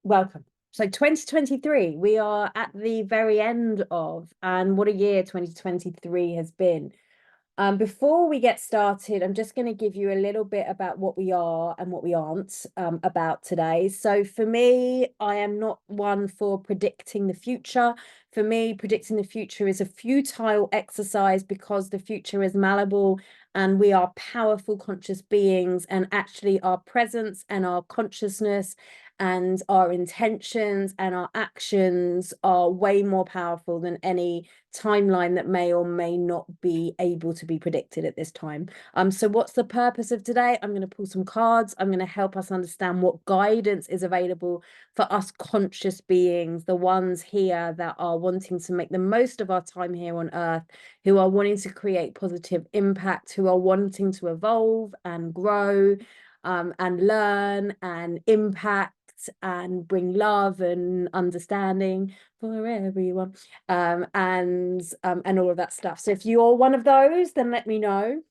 Welcome. So 2023, we are at the very end of, and what a year 2023 has been. Before we get started, I'm just going to give you a little bit about what we are and what we aren't about today. So for me, I am not one for predicting the future. For me, predicting the future is a futile exercise because the future is malleable and we are powerful conscious beings, and actually our presence and our consciousness and our intentions and our actions are way more powerful than any timeline that may or may not be able to be predicted at this time. So what's the purpose of today? I'm going to pull some cards. I'm going to help us understand what guidance is available for us conscious beings, the ones here that are wanting to make the most of our time here on earth, who are wanting to create positive impact, who are wanting to evolve and grow, and learn and impact and bring love and understanding for everyone, and all of that stuff. So if you're one of those, then let me know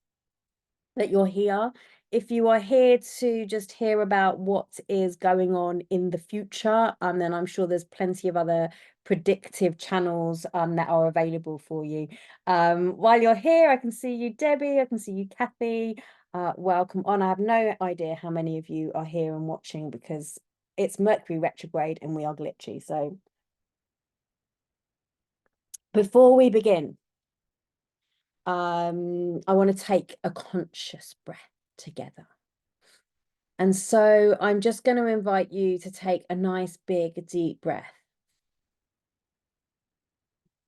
that you're here. If you are here to just hear about what is going on in the future, then I'm sure there's plenty of other predictive channels that are available for you. While you're here, I can see you, Debbie. I can see you, Kathy. Welcome on. I have no idea how many of you are here and watching because it's Mercury retrograde and we are glitchy. So before we begin, I want to take a conscious breath together. And so I'm just going to invite you to take a nice, big, deep breath.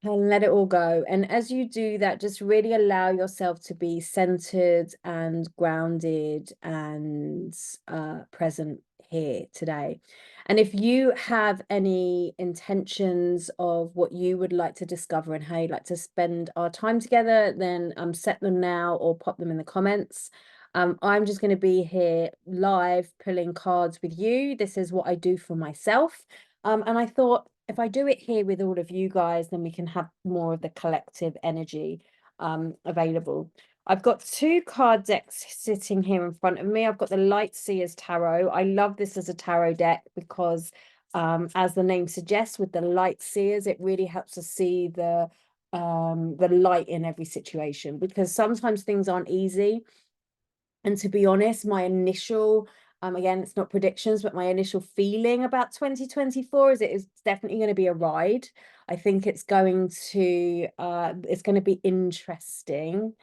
And let it all go. And as you do that, just really allow yourself to be centered and grounded and present here today. And if you have any intentions of what you would like to discover and how you'd like to spend our time together, then set them now or pop them in the comments. I'm just going to be here live pulling cards with you. This is what I do for myself. And I thought, if I do it here with all of you guys, then we can have more of the collective energy available. I've got two card decks sitting here in front of me. I've got the Light Seers Tarot. I love this as a tarot deck because, as the name suggests, with the Light Seers, it really helps us see the light in every situation, because sometimes things aren't easy. And to be honest, my initial again, it's not predictions, but my initial feeling about 2024 is it is definitely going to be a ride. I think it's going to be interesting.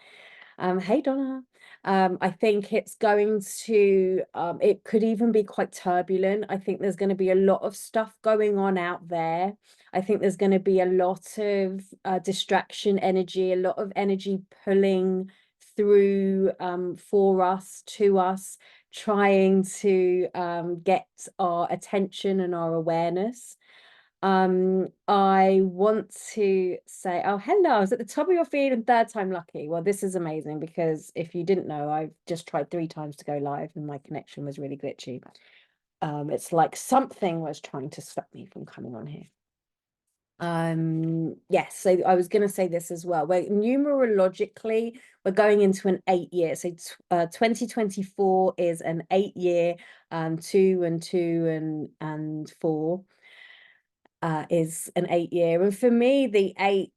Hey Donna. I think it's going to it could even be quite turbulent. I think there's going to be a lot of stuff going on out there. I think there's going to be a lot of distraction energy, a lot of energy pulling through for us, to us, trying to get our attention and our awareness. I want to say, oh, hello, I was at the top of your feed and third time lucky. Well, this is amazing because if you didn't know, I've just tried 3 times to go live and my connection was really glitchy. It's like something was trying to stop me from coming on here. Yes, so I was going to say this as well. We're numerologically, we're going into an 8-year. So 2024 is an 8-year, 2 and 2 and 4 is an 8-year. And for me, the 8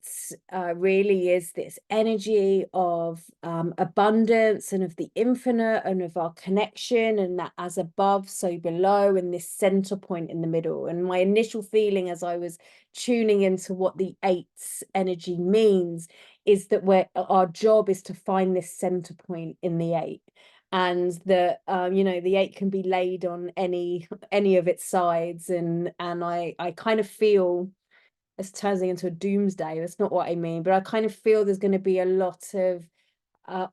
really is this energy of abundance and of the infinite and of our connection, and that as above, so below, and this center point in the middle. And my initial feeling as I was tuning into what the 8's energy means is that our job is to find this center point in the 8. And that the 8 can be laid on any of its sides, and I kind of feel it's turning into a doomsday. That's not what I mean, but I kind of feel there's going to be a lot of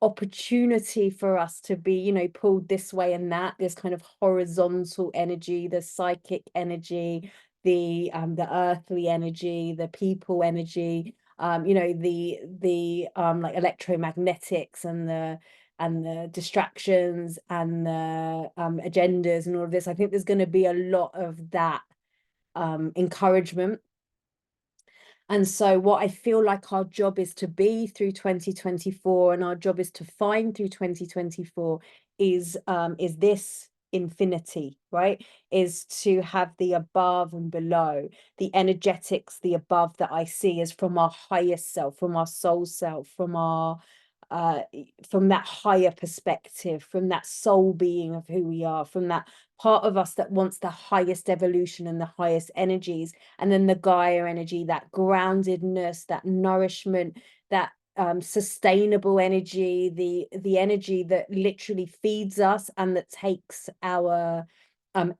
opportunity for us to be pulled this way and that, this kind of horizontal energy, the psychic energy, the earthly energy, the people energy, the like electromagnetics and the distractions and the agendas and all of this. I think there's going to be a lot of that encouragement. And so what I feel like our job is to be through 2024, and our job is to find through 2024 is this infinity, right? Is to have the above and below, the energetics, the above that I see is from our highest self, from our soul self, from our from that higher perspective, from that soul being of who we are, from that part of us that wants the highest evolution and the highest energies, and then the Gaia energy, that groundedness, that nourishment, that sustainable energy, the energy that literally feeds us and that takes our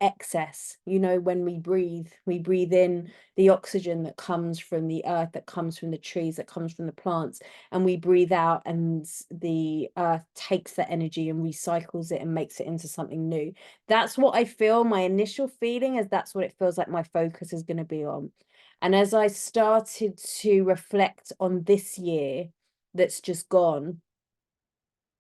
excess. You know, when we breathe in the oxygen that comes from the earth, that comes from the trees, that comes from the plants, and we breathe out, and the earth takes that energy and recycles it and makes it into something new. That's what I feel. My initial feeling is that's what it feels like my focus is going to be on. And as I started to reflect on this year that's just gone,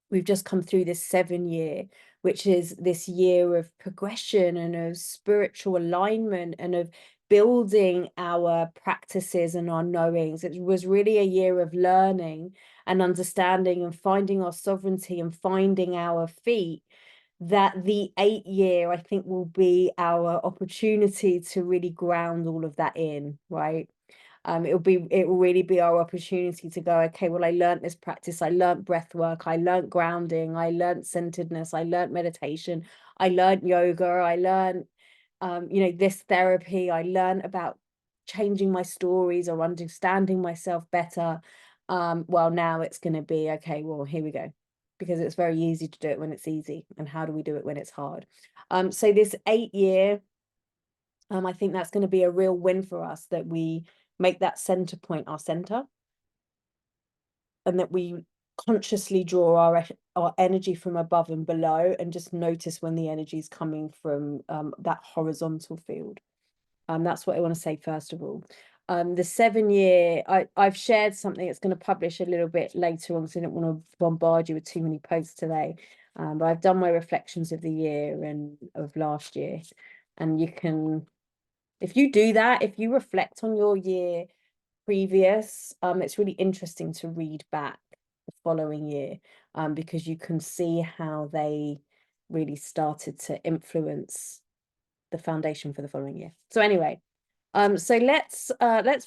we've just come through this 7-year, which is this year of progression and of spiritual alignment and of building our practices and our knowings. It was really a year of learning and understanding and finding our sovereignty and finding our feet. That the 8-year, I think, will be our opportunity to really ground all of that in, right? It will really be our opportunity to go, okay, well, I learned this practice, I learned breath work, I learned grounding, I learned centeredness, I learned meditation, I learned yoga, I learned you know, this therapy, I learned about changing my stories or understanding myself better. Well, now it's going to be, okay, well, here we go, because it's very easy to do it when it's easy, and how do we do it when it's hard? So this 8-year, I think that's going to be a real win for us, that we make that center point our center, and that we consciously draw our energy from above and below, and just notice when the energy is coming from that horizontal field. That's what I want to say first of all. The 7-year, I've shared something that's going to publish a little bit later on, so I don't want to bombard you with too many posts today. But I've done my reflections of the year and of last year, and you can, if you do that, if you reflect on your year previous, it's really interesting to read back the following year, because you can see how they really started to influence the foundation for the following year. So anyway, so let's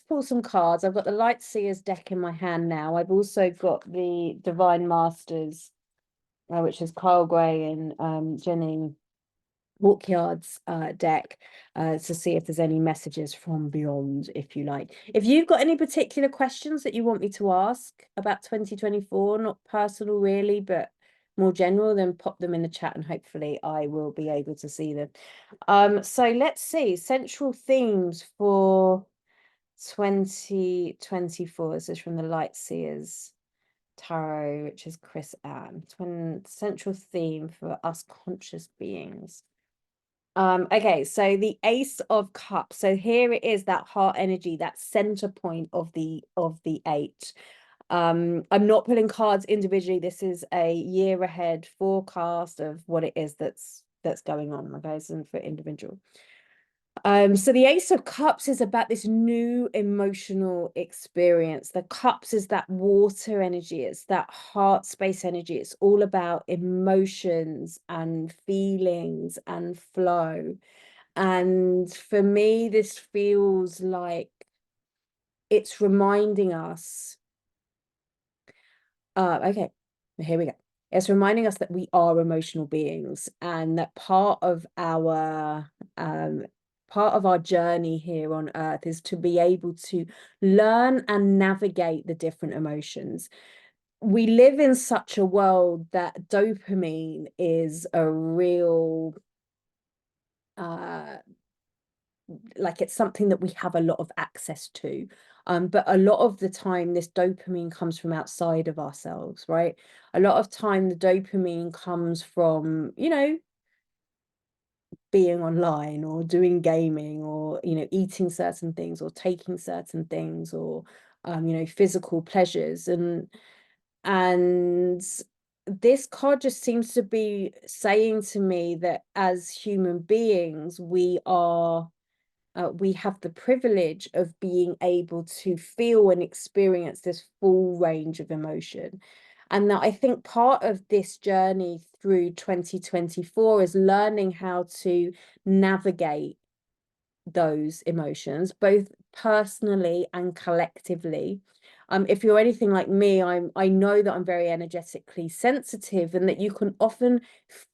pull some cards. I've got the Light Seers deck in my hand now. I've also got the Divine Masters, which is Kyle Gray and Jenny Hawkyard's deck, to see if there's any messages from beyond, if you like. If you've got any particular questions that you want me to ask about 2024, not personal really, but more general, then pop them in the chat and hopefully I will be able to see them. So let's see, central themes for 2024. This is from the Light Seers Tarot, which is Chris Ann. Central theme for us conscious beings. Okay, so the Ace of Cups. So here it is, that heart energy, that center point of the 8. I'm not pulling cards individually. This is a year ahead forecast of what it is that's going on, okay, and for individual. So the Ace of Cups is about this new emotional experience. The cups is that water energy, it's that heart space energy. It's all about emotions and feelings and flow. And for me, this feels like it's reminding us, okay, here we go. It's reminding us that we are emotional beings, and that part of our journey here on earth is to be able to learn and navigate the different emotions. We live in such a world that dopamine is a real like, it's something that we have a lot of access to, but a lot of the time this dopamine comes from outside of ourselves, right? A lot of time the dopamine comes from, you know, being online or doing gaming, or, you know, eating certain things or taking certain things, or you know, physical pleasures. And this card just seems to be saying to me that as human beings, we have the privilege of being able to feel and experience this full range of emotion. And that I think part of this journey through 2024 is learning how to navigate those emotions, both personally and collectively. If you're anything like me, I know that I'm very energetically sensitive, and that you can often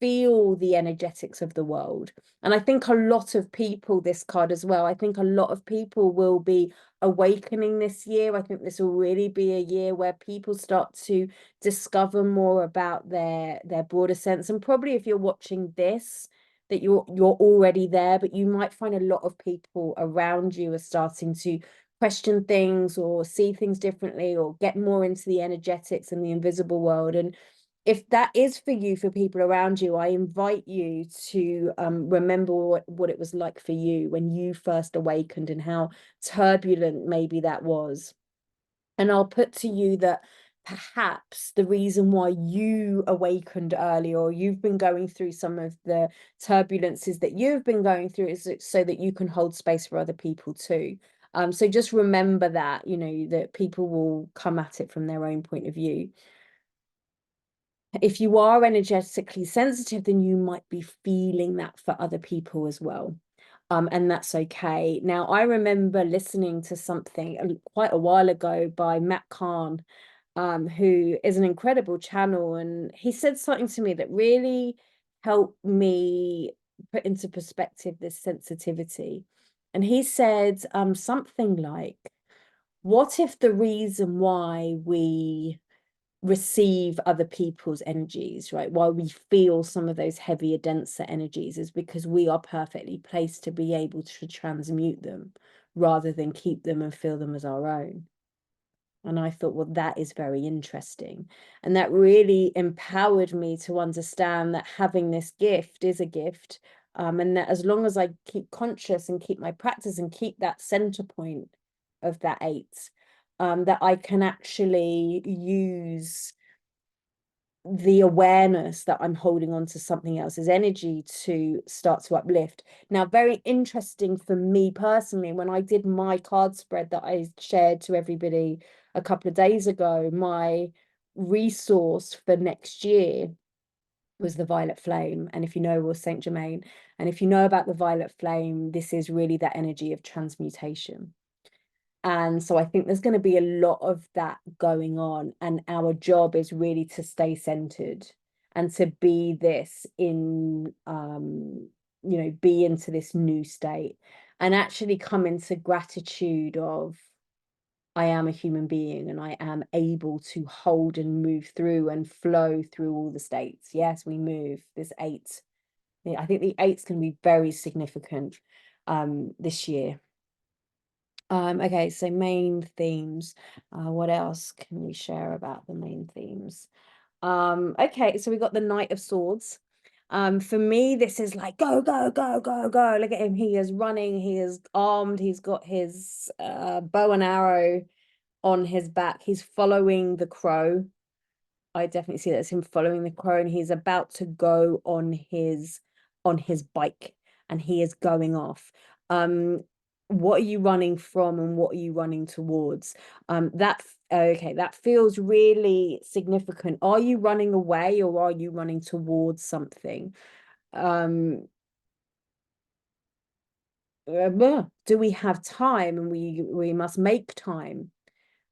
feel the energetics of the world. And I think a lot of people, this card as well, I think a lot of people will be awakening this year. I think this will really be a year where people start to discover more about their broader sense. And probably if you're watching this, that you're already there, but you might find a lot of people around you are starting to question things or see things differently or get more into the energetics and the invisible world. And if that is for you, for people around you, I invite you to remember what it was like for you when you first awakened and how turbulent maybe that was. And I'll put to you that perhaps the reason why you awakened early, or you've been going through some of the turbulences that you've been going through, is so that you can hold space for other people too. So just remember that, you know, that people will come at it from their own point of view. If you are energetically sensitive, then you might be feeling that for other people as well. And that's okay. Now, I remember listening to something quite a while ago by Matt Kahn, who is an incredible channel, and he said something to me that really helped me put into perspective this sensitivity. And he said something like, what if the reason why we receive other people's energies, right, while we feel some of those heavier, denser energies, is because we are perfectly placed to be able to transmute them rather than keep them and feel them as our own. And I thought, well, that is very interesting. And that really empowered me to understand that having this gift is a gift. And that as long as I keep conscious and keep my practice and keep that center point of that 8, that I can actually use the awareness that I'm holding on to something else's energy to start to uplift. Now, very interesting for me personally, when I did my card spread that I shared to everybody a couple of days ago, my resource for next year was the violet flame. And if you know, was Saint Germain. And if you know about the violet flame, this is really that energy of transmutation. And so I think there's going to be a lot of that going on. And our job is really to stay centered and to be this in, you know, be into this new state and actually come into gratitude of, I am a human being and I am able to hold and move through and flow through all the states. Yes, we move this 8. I think the 8's going to be very significant this year. Okay, so main themes. What else can we share about the main themes? Okay, so we got the Knight of Swords. For me, this is like go, go, go, go, go. Look at him. He is running, he is armed, he's got his bow and arrow on his back. He's following the crow. I definitely see that as him following the crow, and he's about to go on his bike, and he is going off. What are you running from and what are you running towards? Okay, that feels really significant. Are you running away or are you running towards something? Do we have time? And we must make time.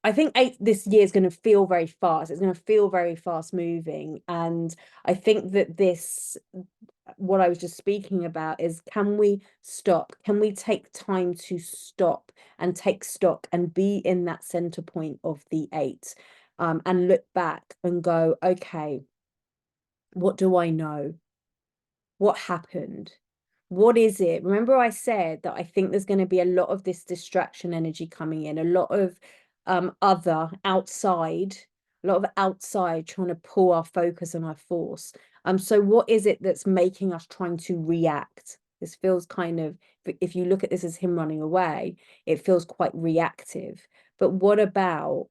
I think this year is going to feel very fast. It's going to feel very fast moving. And I think that this, what I was just speaking about, is can we stop? Can we take time to stop and take stock and be in that center point of the 8, and look back and go, okay, what do I know? What happened? What is it? Remember I said that I think there's going to be a lot of this distraction energy coming in, a lot of other outside, a lot of outside trying to pull our focus and our force. So what is it that's making us trying to react? This feels kind of, if you look at this as him running away, it feels quite reactive. But what about,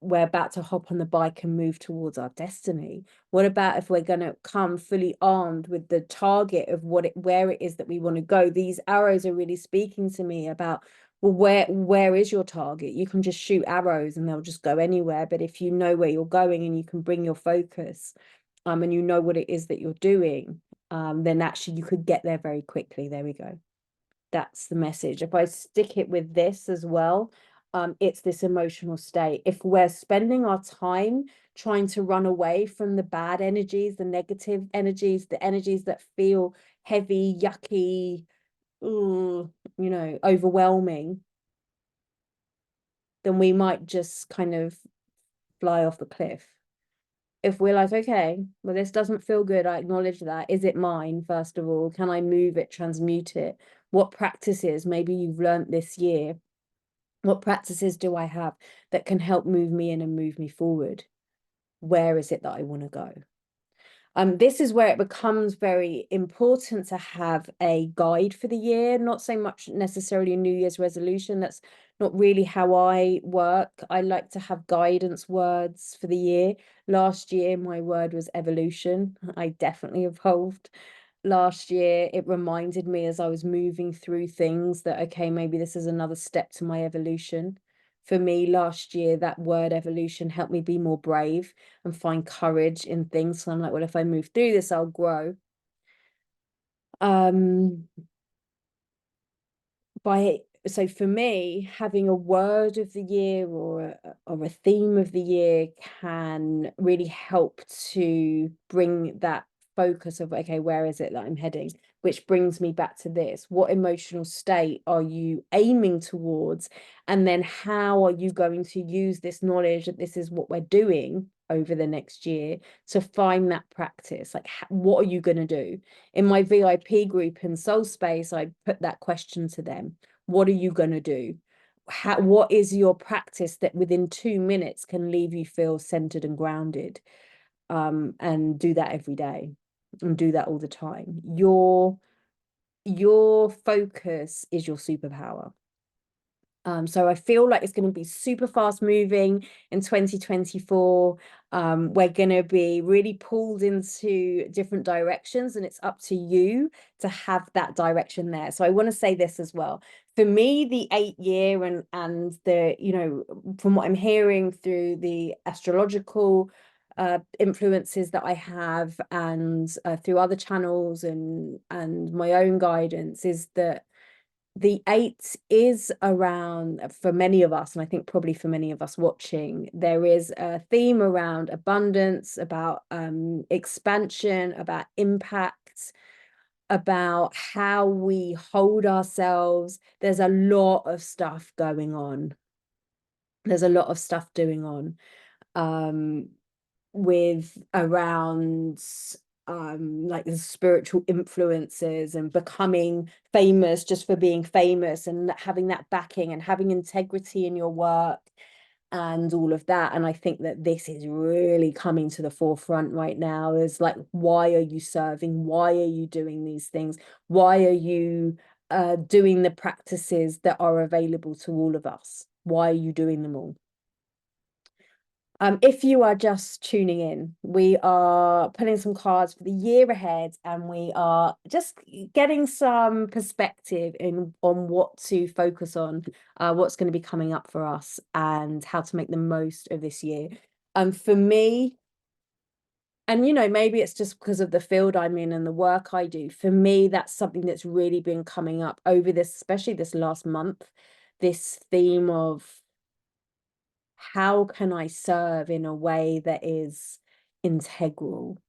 we're about to hop on the bike and move towards our destiny? What about if we're going to come fully armed with the target of where it is that we want to go? These arrows are really speaking to me about Well, where is your target? You can just shoot arrows and they'll just go anywhere. But if you know where you're going and you can bring your focus, and you know what it is that you're doing, then actually you could get there very quickly. There we go. That's the message. If I stick it with this as well, it's this emotional state. If we're spending our time trying to run away from the bad energies, the negative energies, the energies that feel heavy, yucky, overwhelming, then we might just kind of fly off the cliff. If we're like, okay, well, this doesn't feel good, I acknowledge that. Is it mine, first of all? Can I move it, transmute it? What practices maybe you've learned this year? What practices do I have that can help move me in and move me forward? Where is it that I want to go? This is where it becomes very important to have a guide for the year, not so much necessarily a New Year's resolution. That's not really how I work. I like to have guidance words for the year. Last year, my word was evolution. I definitely evolved. Last year, it reminded me as I was moving through things that, okay, maybe this is another step to my evolution. For me, last year, that word evolution helped me be more brave and find courage in things. So I'm like, well, if I move through this, I'll grow. So for me, having a word of the year or a theme of the year can really help to bring that focus of, okay, where is it that I'm heading? Which brings me back to this. What emotional state are you aiming towards? And then how are you going to use this knowledge that this is what we're doing over the next year to find that practice? Like, what are you going to do? In my VIP group in Soul Space, I put that question to them. What are you going to do? What is your practice that within 2 minutes can leave you feel centered and grounded? And do that every day and do that all the time. Your focus is your superpower. So I feel like it's going to be super fast moving in 2024. We're going to be really pulled into different directions, and it's up to you to have that direction there. So I want to say this as well. For me, the 8-year and the, from what I'm hearing through the astrological influences that I have and through other channels and my own guidance, is that the 8 is around, for many of us, and I think probably for many of us watching, there is a theme around abundance, about expansion, about impact, about how we hold ourselves. There's a lot of stuff going on. There's a lot of stuff doing on with around like the spiritual influences and becoming famous just for being famous and having that backing and having integrity in your work and all of that. And I think that this is really coming to the forefront right now. Is like, why are you serving? Why are you doing these things? Why are you doing the practices that are available to all of us? Why are you doing them all? If you are just tuning in, we are pulling some cards for the year ahead, and we are just getting some perspective on what to focus on, what's going to be coming up for us, and how to make the most of this year. For me, and maybe it's just because of the field I'm in and the work I do. For me, that's something that's really been coming up over this, especially this last month. This theme of, how can I serve in a way that is integral,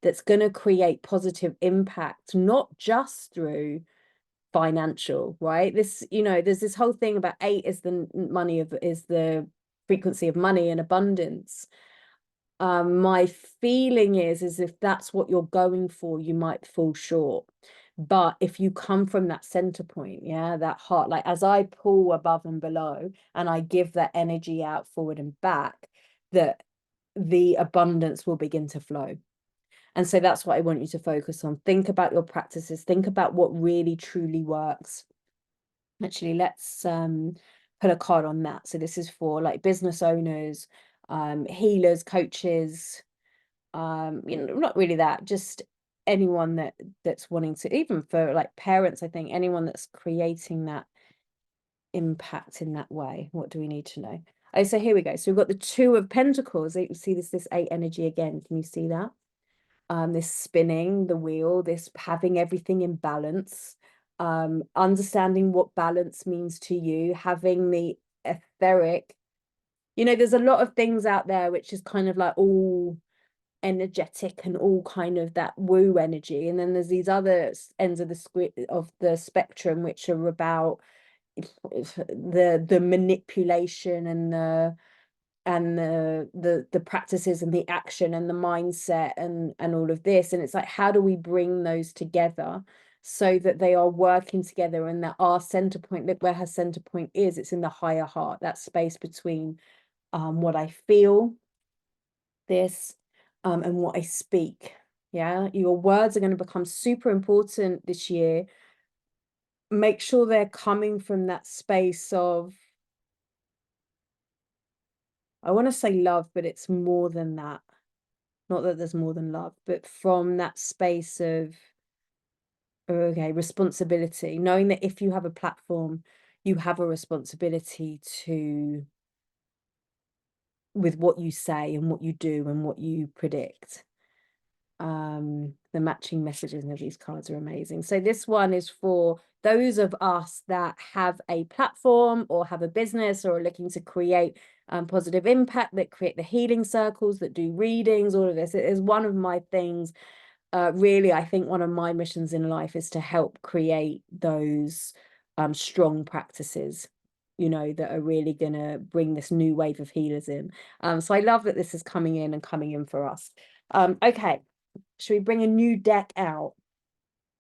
that's going to create positive impact, not just through financial, right? There's this whole thing about 8 is the frequency of money and abundance. My feeling is if that's what you're going for, you might fall short. But if you come from that center point, that heart, like as I pull above and below and I give that energy out forward and back, that the abundance will begin to flow. And so that's what I want you to focus on. Think about your practices. Think about what really truly works. Actually, let's put a card on that. So this is for like business owners, healers, coaches, not really that, just anyone that's wanting to, even for like parents, I think anyone that's creating that impact in that way? What do we need to know? Oh, so here we go. So we've got the Two of Pentacles. You see this 8 energy again. Can you see that? This spinning the wheel, this having everything in balance, understanding what balance means to you, having the etheric. You know, there's a lot of things out there which is kind of like all energetic and all kind of that woo energy, and then there's these other ends of the spectrum which are about the manipulation and the practices and the action and the mindset and all of this. And it's like, how do we bring those together so that they are working together, and that our center point, look where her center point is, it's in the higher heart, that space between what I feel, this, and what I speak. Yeah, your words are going to become super important this year. Make sure they're coming from that space of, I want to say love, but it's more than that. Not that there's more than love, but from that space of, okay, responsibility, knowing that if you have a platform, you have a responsibility to, with what you say and what you do and what you predict. The matching messages of these cards are amazing. So this one is for those of us that have a platform or have a business or are looking to create positive impact, that create the healing circles, that do readings, all of this. It is one of my things. Really, I think one of my missions in life is to help create those strong practices, you know, that are really going to bring this new wave of healers in. So I love that this is coming in for us. Okay. Should we bring a new deck out?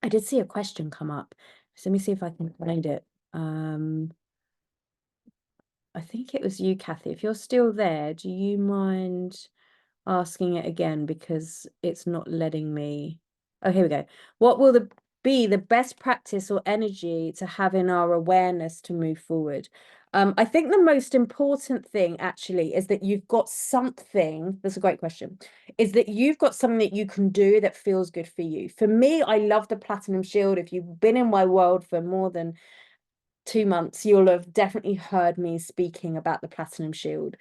I did see a question come up. So let me see if I can find it. I think it was you, Kathy. If you're still there, do you mind asking it again, because it's not letting me? Oh, here we go. What will be the best practice or energy to have in our awareness to move forward? I think the most important thing actually is that you've got something. That's a great question. Is that you've got something that you can do that feels good for you. For me, I love the Platinum Shield. If you've been in my world for more than 2 months, you'll have definitely heard me speaking about the Platinum Shield,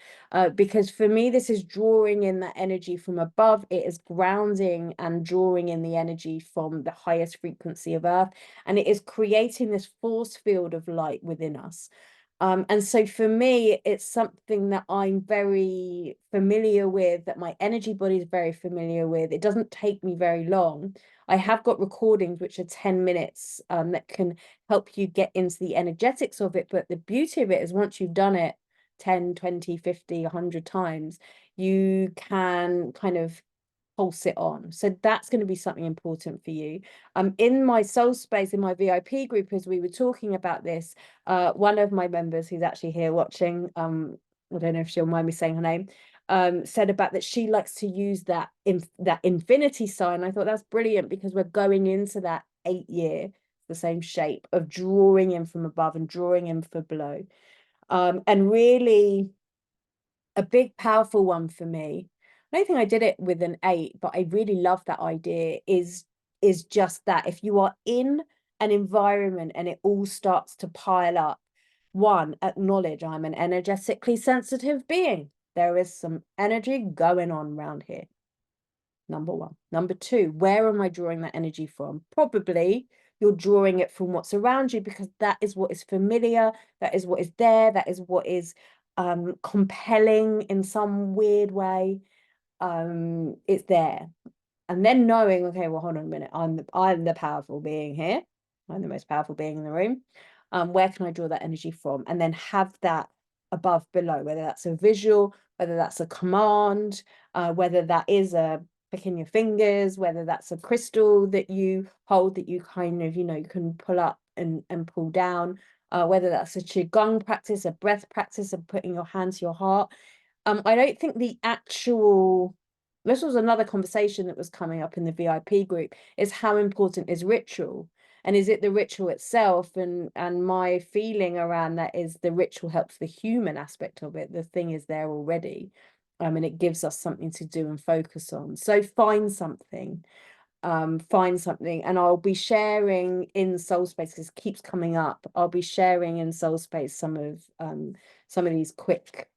because for me, this is drawing in that energy from above. It is grounding and drawing in the energy from the highest frequency of Earth, and it is creating this force field of light within us. And so for me, it's something that I'm very familiar with, that my energy body is very familiar with. It doesn't take me very long. I have got recordings which are 10 minutes that can help you get into the energetics of it. But the beauty of it is once you've done it 10, 20, 50, 100 times, you can kind of pulse it on. So that's going to be something important for you. In my soul space, in my VIP group, as we were talking about this, one of my members who's actually here watching, I don't know if she'll mind me saying her name, said about that she likes to use that infinity sign. I thought that's brilliant, because we're going into that 8-year, the same shape of drawing in from above and drawing in from below. And really a big, powerful one for me. I don't think I did it with an 8, but I really love that idea, is just that if you are in an environment and it all starts to pile up, one, acknowledge I'm an energetically sensitive being. There is some energy going on around here. Number one. Number two, where am I drawing that energy from? Probably you're drawing it from what's around you, because that is what is familiar, that is what is there, that is what is compelling in some weird way. It's there. And then knowing, okay, well, hold on a minute, I'm the powerful being here, I'm the most powerful being in the room. Where can I draw that energy from? And then have that above, below, whether that's a visual, whether that's a command, whether that is a picking your fingers, whether that's a crystal that you hold that you kind of, you know, can pull up and pull down, whether that's a qigong practice, a breath practice of putting your hand to your heart. I don't think the actual, this was another conversation that was coming up in the VIP group, is how important is ritual, and is it the ritual itself? And my feeling around that is the ritual helps the human aspect of it. The thing is there already, and it gives us something to do and focus on. So find something. find something, and I'll be sharing in Soul Space, because it keeps coming up. I'll be sharing in Soul Space some of these quick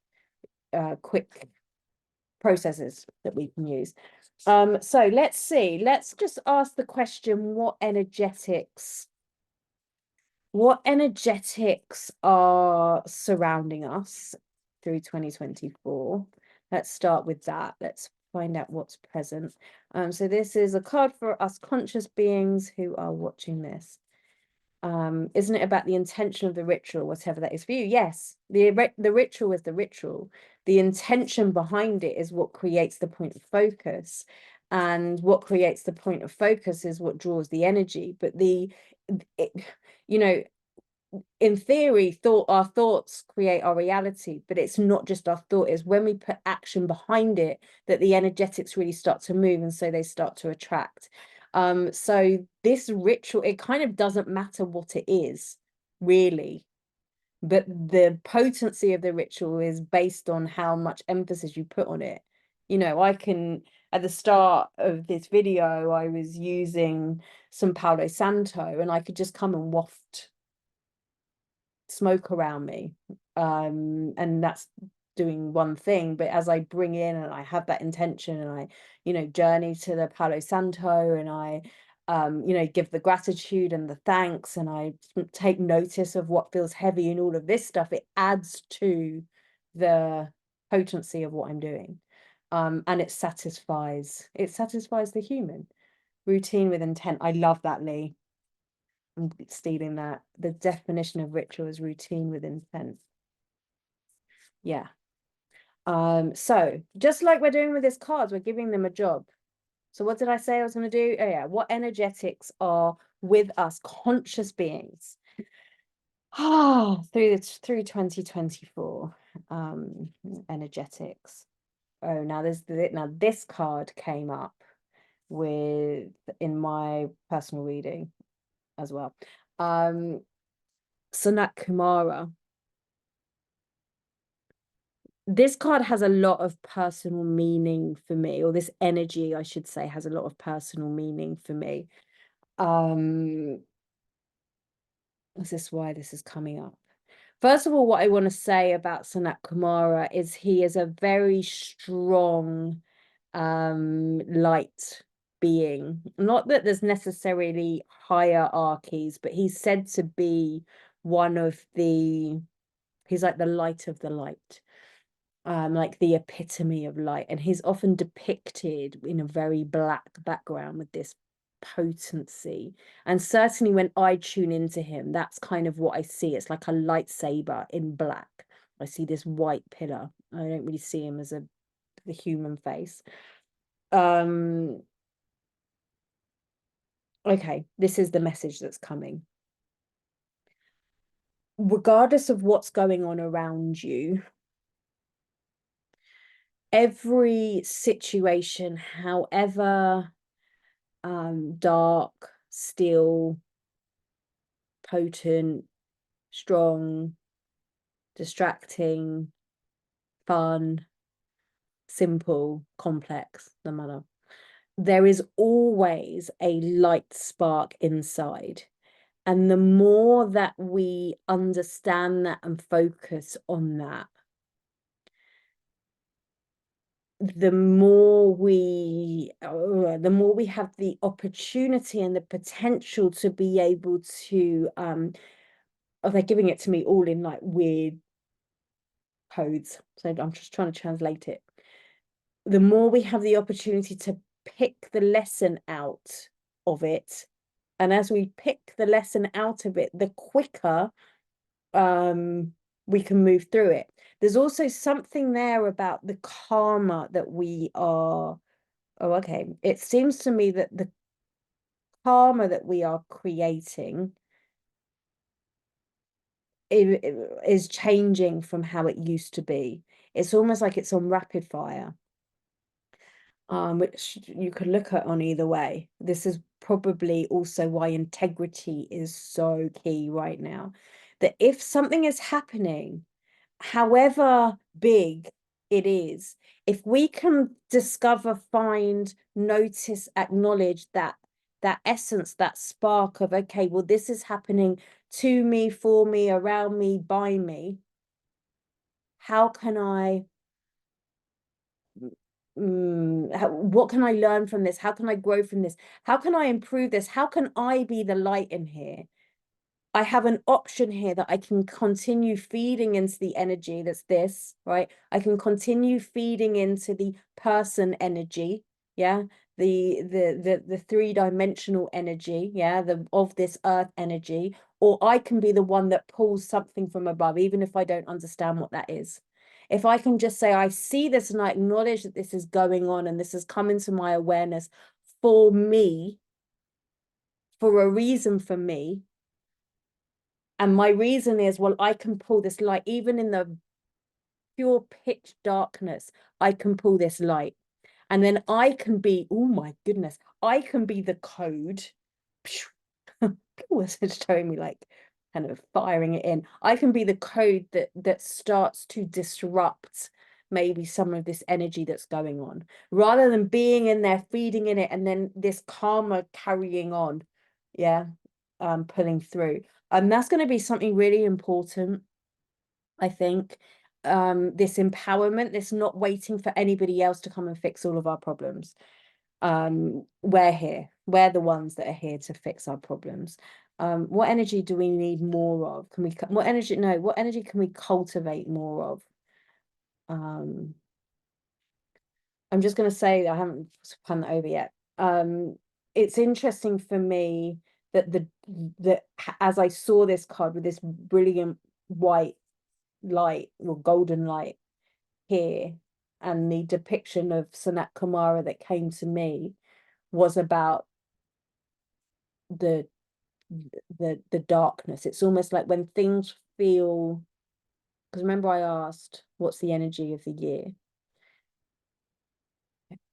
processes that we can use. So let's see, let's just ask the question, what energetics are surrounding us through 2024? Let's start with that. Let's find out what's present. So this is a card for us conscious beings who are watching this. Isn't it about the intention of the ritual, whatever that is for you? Yes, the ritual is the ritual. The intention behind it is what creates the point of focus, and what creates the point of focus is what draws the energy. But you know, in theory, our thoughts create our reality, but it's not just our thought. It's when we put action behind it that the energetics really start to move, and so they start to attract. So this ritual, it kind of doesn't matter what it is, really, but the potency of the ritual is based on how much emphasis you put on it. I can, at the start of this video, I was using some Palo Santo, and I could just come and waft smoke around me, and that's doing one thing. But as I bring in and I have that intention, and I journey to the Palo Santo, and I give the gratitude and the thanks, and I take notice of what feels heavy and all of this stuff, it adds to the potency of what I'm doing. And it satisfies the human. Routine with intent. I love that, Lee. I'm stealing that. The definition of ritual is routine with intent. Yeah. So just like we're doing with this cards, we're giving them a job. So what did I say I was going to do? Oh yeah, what energetics are with us conscious beings through 2024. Energetics. Oh, now this card came up in my personal reading as well. Sanat Kumara. This card has a lot of personal meaning for me, or this energy, I should say, has a lot of personal meaning for me. Is this why this is coming up? First of all, what I want to say about Sanat Kumara is he is a very strong light being. Not that there's necessarily hierarchies, but he's said to be he's like the light of the light. Like the epitome of light, and he's often depicted in a very black background with this potency. And certainly when I tune into him, that's kind of what I see. It's like a lightsaber in black. I see this white pillar. I don't really see him as the human face. Okay, this is the message that's coming. Regardless of what's going on around you, every situation, however dark, still, potent, strong, distracting, fun, simple, complex, no matter, there is always a light spark inside. And the more that we understand that and focus on that, the more we have the opportunity and the potential to be able to they're giving it to me all in like weird codes, so I'm just trying to translate it. The more we have the opportunity to pick the lesson out of it, and as we pick the lesson out of it, the quicker we can move through it. There's also something there about the karma that we are it seems to me that the karma that we are creating is changing from how it used to be. It's almost like it's on rapid fire, which you could look at on either way. This is probably also why integrity is so key right now. That if something is happening, however big it is, if we can discover, find, notice, acknowledge that essence, that spark of, okay, well, this is happening to me, for me, around me, by me, how can I what can I learn from this? How can I grow from this? How can I improve this? How can I be the light in here? I have an option here that I can continue feeding into the energy that's this, right? I can continue feeding into the person energy, yeah, the three-dimensional energy, yeah, of this earth energy, or I can be the one that pulls something from above, even if I don't understand what that is. If I can just say, I see this and I acknowledge that this is going on and this has come into my awareness for me, for a reason for me, and my reason is, well, I can pull this light, even in the pure pitch darkness, I can pull this light. And then I can be, oh my goodness, I can be the code. People were showing me like kind of firing it in. I can be the code that starts to disrupt maybe some of this energy that's going on, rather than being in there, feeding in it, and then this karma carrying on, yeah, pulling through. And that's going to be something really important, I think. This empowerment, this not waiting for anybody else to come and fix all of our problems. We're here. We're the ones that are here to fix our problems. What energy do we need more of? Can we, what energy, no, what energy can we cultivate more of? I'm just going to say, I haven't spun that over yet. It's interesting for me that as I saw this card with this brilliant white light or golden light here, and the depiction of Sanat Kumara that came to me was about the darkness. It's almost like when things feel, because remember I asked what's the energy of the year,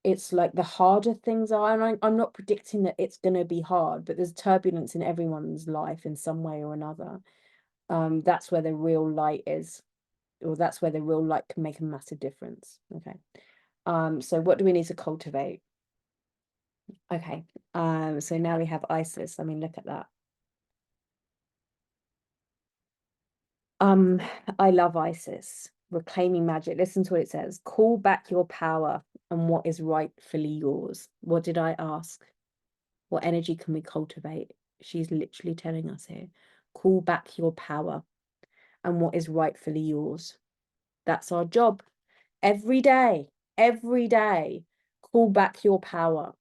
it's like the harder things are, and I'm not predicting that it's going to be hard, but there's turbulence in everyone's life in some way or another. That's where the real light is, or that's where the real light can make a massive difference. Okay. So what do we need to cultivate? Okay. So now we have Isis. I mean, look at that. I love Isis. Reclaiming magic. Listen to what it says. Call back your power and what is rightfully yours. What did I ask? What energy can we cultivate? She's literally telling us here. Call back your power and what is rightfully yours. That's our job. Every day, every day, call back your power.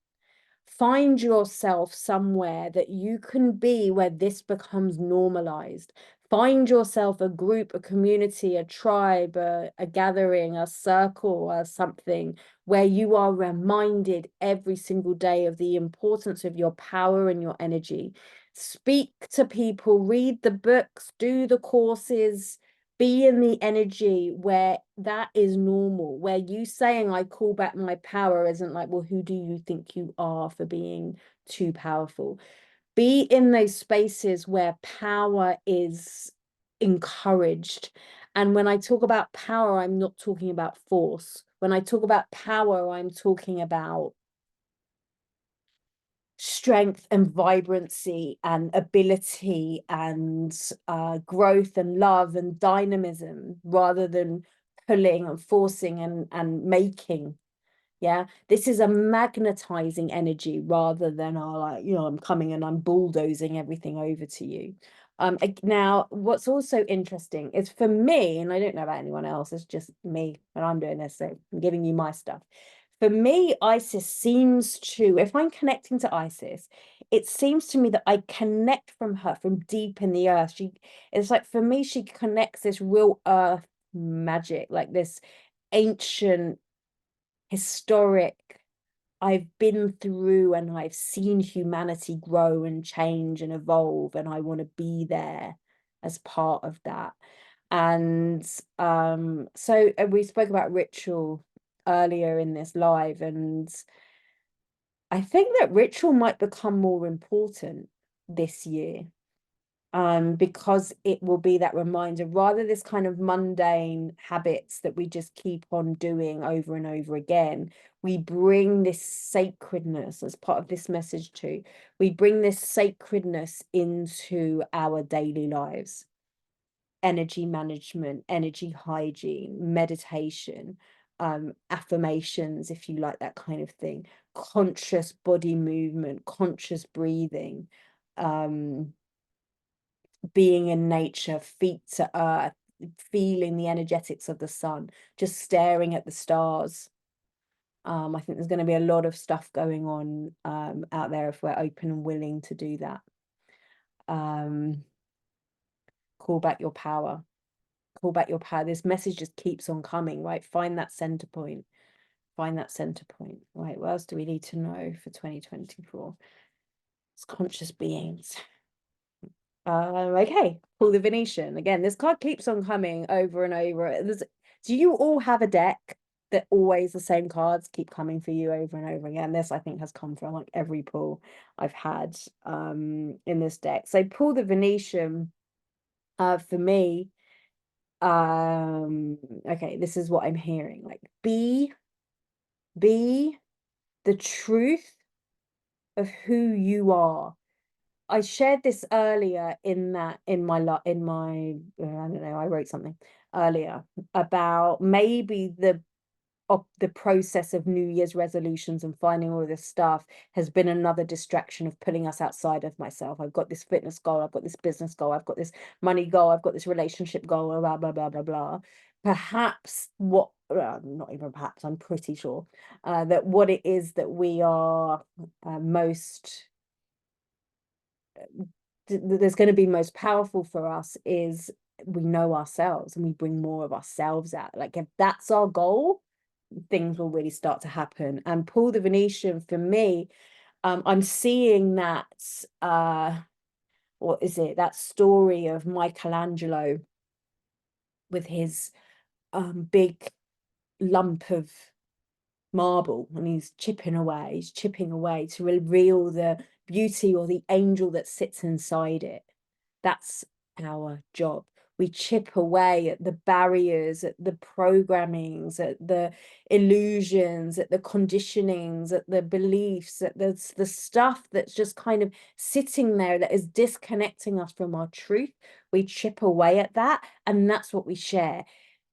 Find yourself somewhere that you can be where this becomes normalized. Find yourself a group, a community, a tribe, a gathering, a circle, or something where you are reminded every single day of the importance of your power and your energy. Speak to people, read the books, do the courses, be in the energy where that is normal, where you saying I call back my power isn't like, well, who do you think you are for being too powerful? Be in those spaces where power is encouraged. And when I talk about power, I'm not talking about force. When I talk about power, I'm talking about strength and vibrancy and ability and growth and love and dynamism, rather than pulling and forcing and making. Yeah, this is a magnetizing energy rather than like, you know, I'm coming and I'm bulldozing everything over to you. Now what's also interesting is, for me, and I don't know about anyone else, it's just me and I'm doing this, so I'm giving you my stuff. For me, Isis seems to, if I'm connecting to Isis, it seems to me that I connect from her from deep in the earth. It's like, for me, she connects this real earth magic, like this ancient, historic, I've been through and I've seen humanity grow and change and evolve, and I want to be there as part of that. And so we spoke about ritual earlier in this live, and I think that ritual might become more important this year. because it will be that reminder, rather this kind of mundane habits that we just keep on doing over and over again. We bring this sacredness as part of this message too. We bring this sacredness into our daily lives. Energy management, energy hygiene, meditation, affirmations, if you like that kind of thing, conscious body movement, conscious breathing, being in nature, feet to earth, feeling the energetics of the sun, just staring at the stars. I think there's going to be a lot of stuff going on out there if we're open and willing to do that. Call back your power. Call back your power. This message just keeps on coming, right? Find that center point. Find that center point. Right, what else do we need to know for 2024? It's conscious beings. Okay, pull the Venetian. Again, this card keeps on coming over and over. Do you all have a deck that always the same cards keep coming for you over and over again? This, I think, has come from like every pull I've had in this deck. So pull the Venetian for me. Okay, this is what I'm hearing. Like be the truth of who you are. I shared this earlier in my I don't know, I wrote something earlier about maybe the process of New Year's resolutions and finding all of this stuff has been another distraction of pulling us outside of myself. I've got this fitness goal, I've got this business goal, I've got this money goal, I've got this relationship goal, blah, blah, blah, blah, blah. Perhaps not even perhaps, I'm pretty sure that what it is that we are most there's going to be most powerful for us is we know ourselves and we bring more of ourselves out. Like if that's our goal, things will really start to happen. And pull the Venetian for me, I'm seeing that what is it, that story of Michelangelo with his big lump of marble, and he's chipping away to reveal the beauty or the angel that sits inside it. That's our job. We chip away at the barriers, at the programmings, at the illusions, at the conditionings, at the beliefs, at the stuff that's just kind of sitting there that is disconnecting us from our truth. We chip away at that, and that's what we share.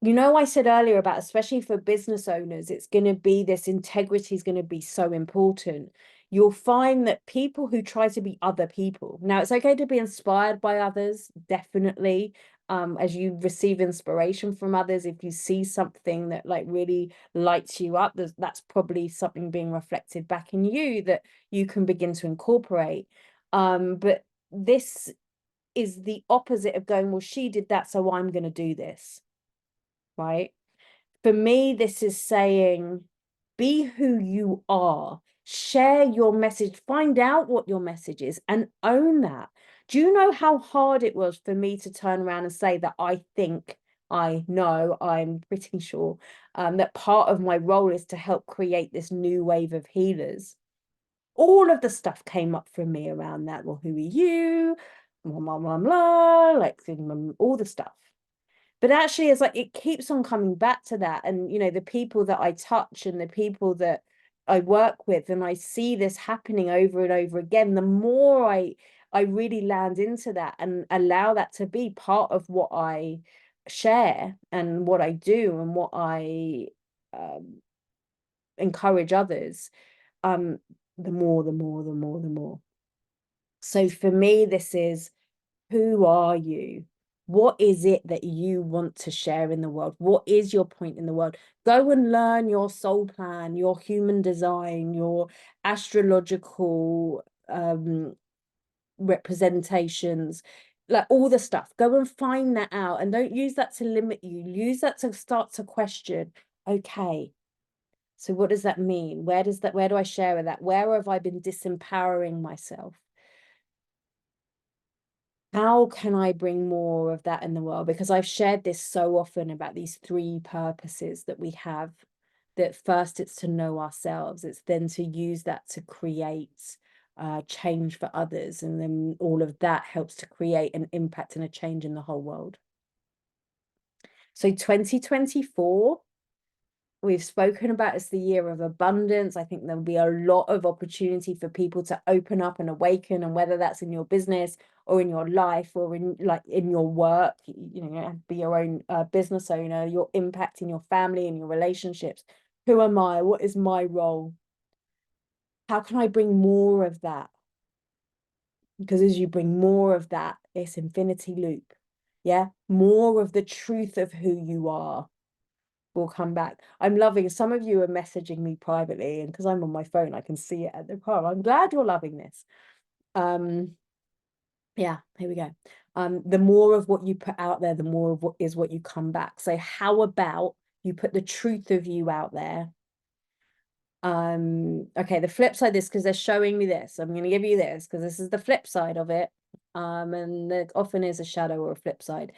You know, I said earlier about, especially for business owners, it's going to be this integrity is going to be so important. You'll find that people who try to be other people, now it's okay to be inspired by others, definitely. As you receive inspiration from others, if you see something that like really lights you up, that's probably something being reflected back in you that you can begin to incorporate. But this is the opposite of going, well, she did that, so I'm going to do this. Right? For me, this is saying, be who you are, share your message, find out what your message is and own that. Do you know how hard it was for me to turn around and say that I'm pretty sure that part of my role is to help create this new wave of healers? All of the stuff came up from me around that. Well, who are you? Blah, blah, blah, blah, like all the stuff. But actually, it's like it keeps on coming back to that. And, you know, the people that I touch and the people that I work with, and I see this happening over and over again, the more I really land into that and allow that to be part of what I share and what I do and what I encourage others, the more. So for me, this is, who are you? What is it that you want to share in the world? What is your point in the world? Go and learn your soul plan, your human design, your astrological representations, like all the stuff. Go and find that out, and don't use that to limit you. Use that to start to question, okay, so what does that mean? Where do I share with that? Where have I been disempowering myself? How can I bring more of that in the world? Because I've shared this so often about these three purposes that we have. That first, it's to know ourselves. It's then to use that to create change for others, and then all of that helps to create an impact and a change in the whole world. So 2024, we've spoken about as the year of abundance. I think there'll be a lot of opportunity for people to open up and awaken, and whether that's in your business or in your life or in your work, you know, be your own business owner, your impact in your family and your relationships. Who am I? What is my role? How can I bring more of that? Because as you bring more of that, it's infinity loop. Yeah, more of the truth of who you are will come back. I'm loving, some of you are messaging me privately, and because I'm on my phone, I can see it at the car. I'm glad you're loving this. Yeah, here we go. The more of what you put out there, the more of what you come back. So how about you put the truth of you out there? Okay, the flip side of this, because they're showing me this, I'm going to give you this because this is the flip side of it. And there often is a shadow or a flip side.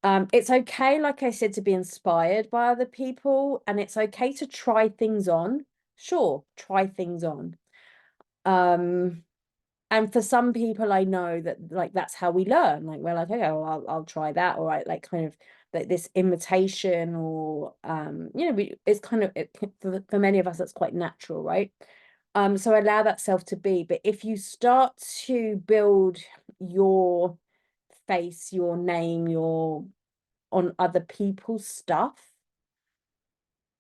It's okay, like I said, to be inspired by other people, and it's okay to try things on. Sure, try things on. And for some people, I know that like that's how we learn. Like we're like, okay, well, I'll try that, all right, like kind of like this imitation, or you know, it's kind of for many of us that's quite natural, right? So allow that self to be. But if you start to build your face, your name, your on other people's stuff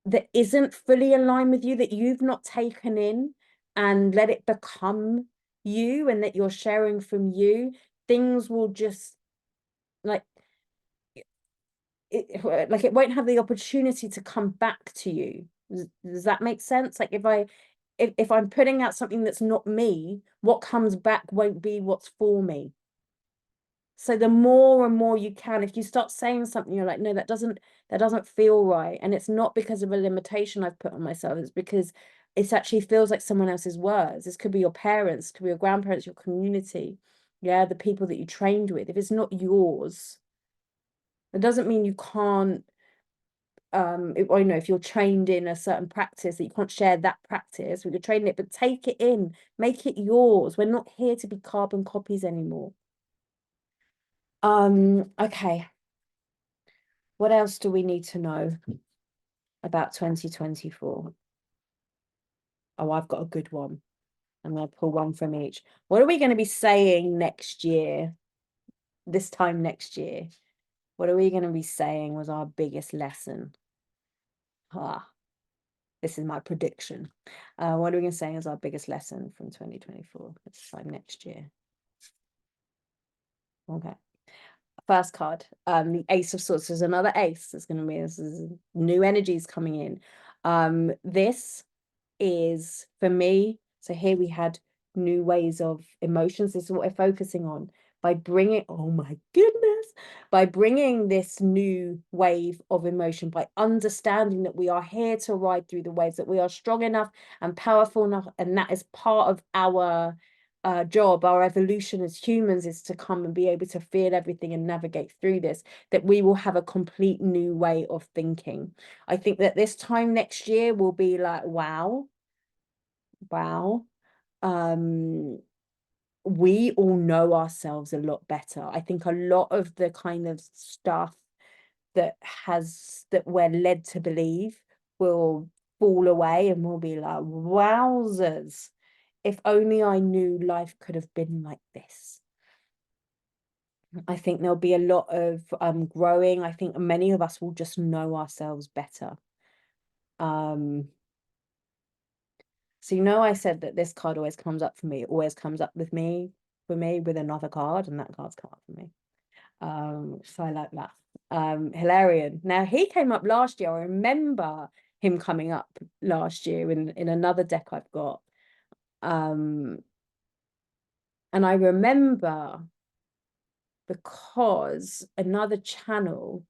that isn't fully aligned with you, that you've not taken in and let it become you, and that you're sharing from you, things will just like it won't have the opportunity to come back to you. Does that make sense? Like if I'm putting out something that's not me, what comes back won't be what's for me. So the more and more you can, if you start saying something, you're like, no, that doesn't feel right. And it's not because of a limitation I've put on myself. It's because it actually feels like someone else's words. This could be your parents, could be your grandparents, your community. Yeah, the people that you trained with. If it's not yours, it doesn't mean you can't, or, you know, if you're trained in a certain practice, that you can't share that practice, or you're trained it, but take it in, make it yours. We're not here to be carbon copies anymore. Okay. What else do we need to know about 2024? Oh, I've got a good one. I'm going to pull one from each. What are we going to be saying next year? This time next year? What are we going to be saying was our biggest lesson? This is my prediction. What are we going to say is our biggest lesson from 2024? This time next year. Okay. First card, the Ace of Swords. There's another ace. There's going to be this new energies coming in. This is for me. So here we had new ways of emotions. This is what we're focusing on by bringing, oh my goodness, by bringing this new wave of emotion, by understanding that we are here to ride through the waves, that we are strong enough and powerful enough, and that is part of our job, our evolution as humans, is to come and be able to feel everything and navigate through this, that we will have a complete new way of thinking. I think that this time next year will be like, wow, we all know ourselves a lot better. I think a lot of the kind of stuff that we're led to believe will fall away, and we'll be like, wowzers, if only I knew life could have been like this. I think there'll be a lot of growing. I think many of us will just know ourselves better. So, you know, I said that this card always comes up for me. It always comes up with me, with another card, and that card's come up for me. So I like that. Hilarion. Now, he came up last year. I remember him coming up last year in another deck I've got. And I remember because another channel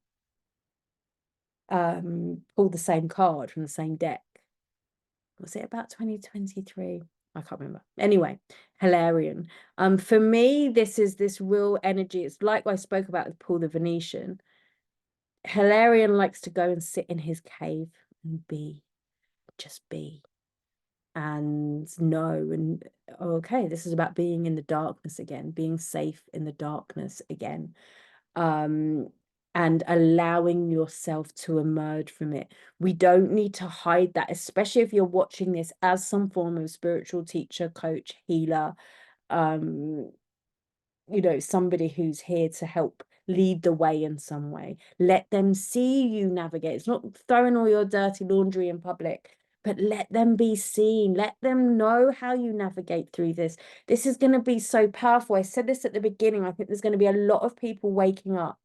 pulled the same card from the same deck. Was it about 2023? I can't remember. Anyway, Hilarion. For me, this is this real energy. It's like I spoke about with Paul the Venetian. Hilarion likes to go and sit in his cave and just be. and know, and okay, this is about being in the darkness again, being safe in the darkness again, and allowing yourself to emerge from it. We don't need to hide that, especially if you're watching this as some form of spiritual teacher, coach, healer, you know, somebody who's here to help lead the way in some way. Let them see you navigate. It's not throwing all your dirty laundry in public, but let them be seen. Let them know how you navigate through this. This is going to be so powerful. I said this at the beginning. I think there's going to be a lot of people waking up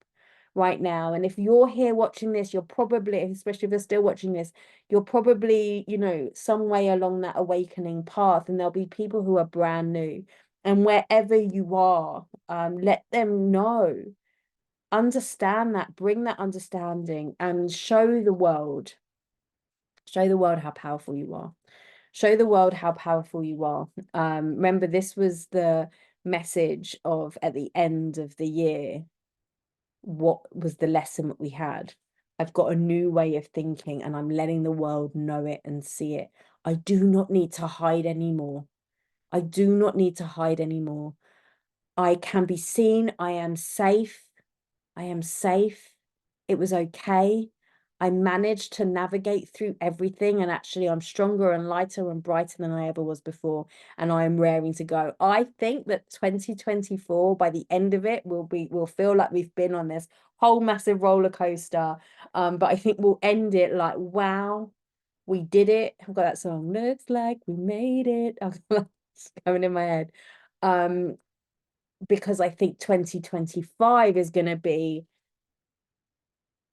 right now. And if you're here watching this, you're probably, especially if you're still watching this, you're probably, you know, some way along that awakening path. And there'll be people who are brand new. And wherever you are, let them know, understand that, bring that understanding, and show the world how powerful you are. Show the world how powerful you are. Remember, this was the message of at the end of the year. What was the lesson that we had? I've got a new way of thinking, and I'm letting the world know it and see it. I do not need to hide anymore. I do not need to hide anymore. I can be seen. I am safe. I am safe. It was okay. I managed to navigate through everything, and actually I'm stronger and lighter and brighter than I ever was before, and I am raring to go. I think that 2024, by the end of it, we'll feel like we've been on this whole massive roller coaster, but I think we'll end it like, wow, we did it. I've got that song, looks like we made it. It's coming in my head. Because I think 2025 is going to be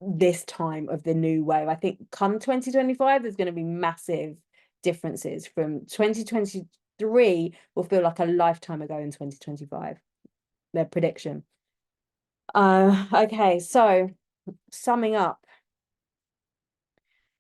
this time of the new wave. I think come 2025, there's going to be massive differences. From 2023 will feel like a lifetime ago in 2025. Their prediction. Okay, so summing up,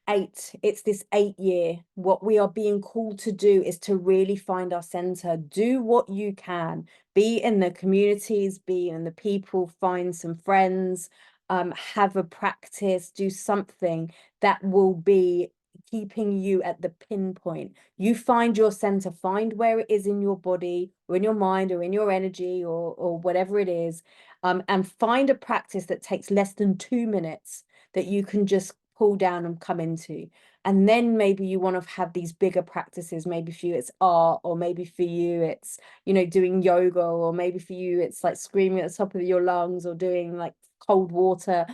it's this 8 year. What we are being called to do is to really find our center. Do what you can, be in the communities, be in the people, find some friends, have a practice, do something that will be keeping you at the pinpoint. You find your center, find where it is in your body or in your mind or in your energy or whatever it is, and find a practice that takes less than 2 minutes that you can just pull down and come into. And then maybe you want to have these bigger practices. Maybe for you it's art, or maybe for you it's, you know, doing yoga, or maybe for you it's like screaming at the top of your lungs, or doing like cold water,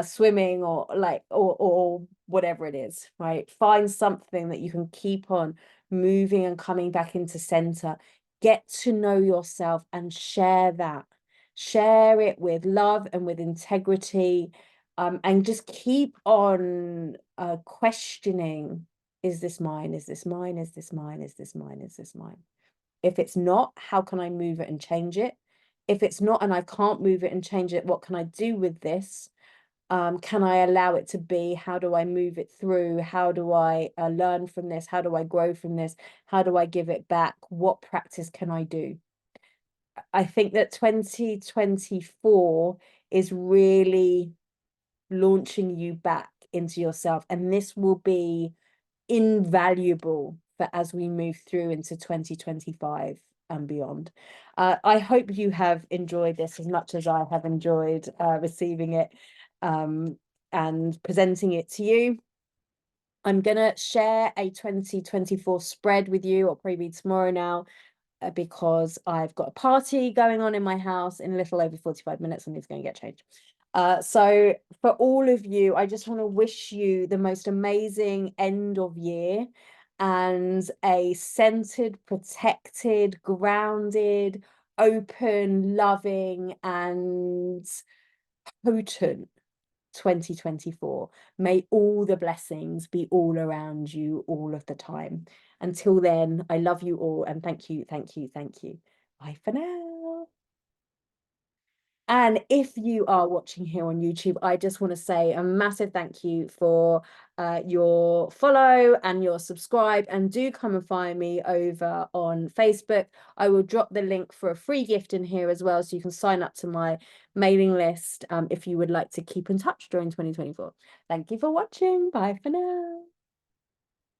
swimming, or like or whatever it is, right? Find something that you can keep on moving and coming back into center. Get to know yourself and share that. Share it with love and with integrity. And just keep on questioning, is this mine? Is this mine? Is this mine? Is this mine? Is this mine? If it's not, how can I move it and change it? If it's not and I can't move it and change it, what can I do with this? Can I allow it to be? How do I move it through? How do I learn from this? How do I grow from this? How do I give it back? What practice can I do? I think that 2024 is really launching you back into yourself, and this will be invaluable for as we move through into 2025 and beyond. I hope you have enjoyed this as much as I have enjoyed receiving it and presenting it to you. I'm gonna share a 2024 spread with you. I'll probably be tomorrow now, because I've got a party going on in my house in a little over 45 minutes, and it's going to get changed. So for all of you, I just want to wish you the most amazing end of year, and a centered, protected, grounded, open, loving, and potent 2024. May all the blessings be all around you all of the time. Until then, I love you all, and thank you, thank you, thank you. Bye for now. And if you are watching here on YouTube, I just want to say a massive thank you for your follow and your subscribe, and do come and find me over on Facebook. I will drop the link for a free gift in here as well, so you can sign up to my mailing list if you would like to keep in touch during 2024. Thank you for watching. Bye for now.